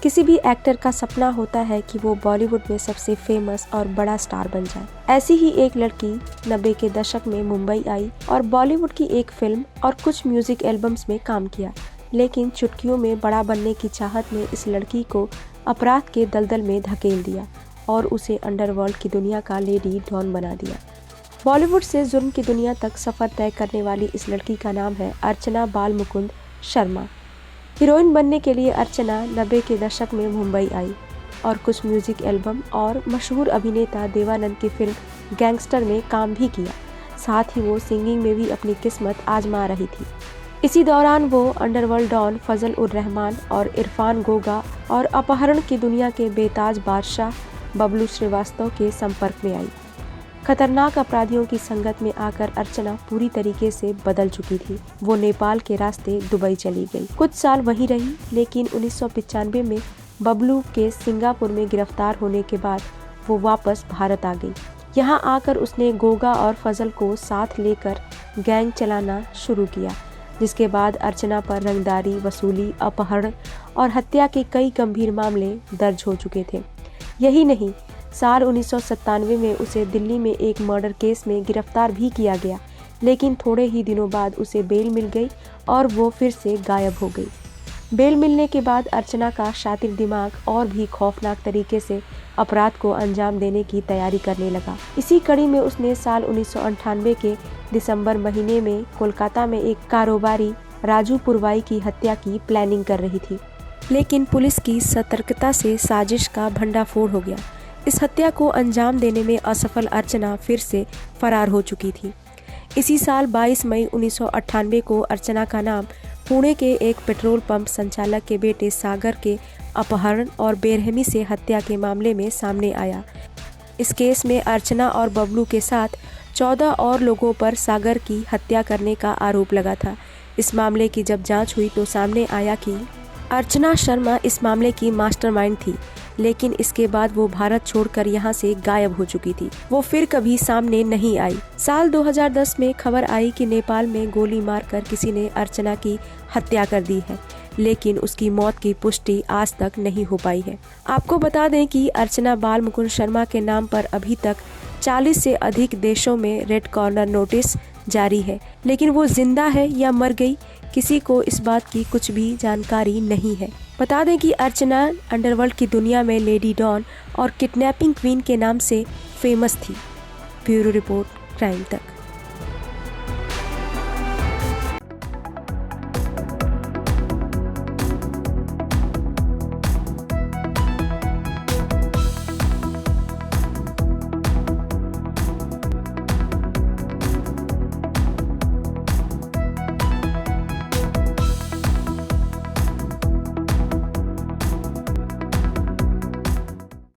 किसी भी एक्टर का सपना होता है कि वो बॉलीवुड में सबसे फेमस और बड़ा स्टार बन जाए। ऐसी ही एक लड़की 90 के दशक में मुंबई आई और बॉलीवुड की एक फिल्म और कुछ म्यूजिक एल्बम्स में काम किया। लेकिन चुटकियों में बड़ा बनने की चाहत ने इस लड़की को अपराध के दलदल में धकेल दिया और उसे अंडरवर्ल्ड की दुनिया का लेडी डॉन बना दिया। बॉलीवुड से जुर्म की दुनिया तक सफर तय करने वाली इस लड़की का नाम है अर्चना बालमुकुंद शर्मा। हीरोइन बनने के लिए अर्चना 90 के दशक में मुंबई आई और कुछ म्यूजिक एल्बम और मशहूर अभिनेता देवानंद की फिल्म गैंगस्टर में काम भी किया। साथ ही वो सिंगिंग में भी अपनी किस्मत आजमा रही थी। इसी दौरान वो अंडरवर्ल्ड डॉन फजल उर रहमान और इरफान गोगा और अपहरण की दुनिया के बेताज बादशाह बबलू श्रीवास्तव के संपर्क में आई। खतरनाक अपराधियों की संगत में आकर अर्चना पूरी तरीके से बदल चुकी थी। वो नेपाल के रास्ते दुबई चली गई, कुछ साल वहीं रही, लेकिन 1995 में बबलू के सिंगापुर में गिरफ्तार होने के बाद वो वापस भारत आ गई। यहाँ आकर उसने गोगा और फजल को साथ लेकर गैंग चलाना शुरू किया, जिसके बाद अर्चना पर रंगदारी, वसूली, अपहरण और हत्या के कई गंभीर मामले दर्ज हो चुके थे। यही नहीं, साल 1997 में उसे दिल्ली में एक मर्डर केस में गिरफ्तार भी किया गया, लेकिन थोड़े ही दिनों बाद उसे बेल मिल गई और वो फिर से गायब हो गई। बेल मिलने के बाद अर्चना का शातिर दिमाग और भी खौफनाक तरीके से अपराध को अंजाम देने की तैयारी करने लगा। इसी कड़ी में उसने साल 1998 के दिसंबर महीने में कोलकाता में एक कारोबारी राजू पुरवाई की हत्या की प्लानिंग कर रही थी, लेकिन पुलिस की सतर्कता से साजिश का भंडाफोड़ हो गया। इस हत्या को अंजाम देने में असफल अर्चना फिर से फरार हो चुकी थी। इसी साल 22 मई 1998 को अर्चना का नाम पुणे के एक पेट्रोल पंप संचालक के बेटे सागर के अपहरण और बेरहमी से हत्या के मामले में सामने आया। इस केस में अर्चना और बबलू के साथ 14 और लोगों पर सागर की हत्या करने का आरोप लगा था। इस मामले की जब जांच हुई तो सामने आया कि अर्चना शर्मा इस मामले की मास्टरमाइंड थी, लेकिन इसके बाद वो भारत छोड़कर यहाँ से गायब हो चुकी थी। वो फिर कभी सामने नहीं आई। साल 2010 में खबर आई कि नेपाल में गोली मारकर किसी ने अर्चना की हत्या कर दी है, लेकिन उसकी मौत की पुष्टि आज तक नहीं हो पाई है। आपको बता दें कि अर्चना बालमुकुंद शर्मा के नाम पर अभी तक 40 से अधिक देशों में रेड कॉर्नर नोटिस जारी है, लेकिन वो जिंदा है या मर गई, किसी को इस बात की कुछ भी जानकारी नहीं है। बता दें कि अर्चना अंडरवर्ल्ड की दुनिया में लेडी डॉन और किडनैपिंग क्वीन के नाम से फेमस थी। ब्यूरो रिपोर्ट, क्राइम तक।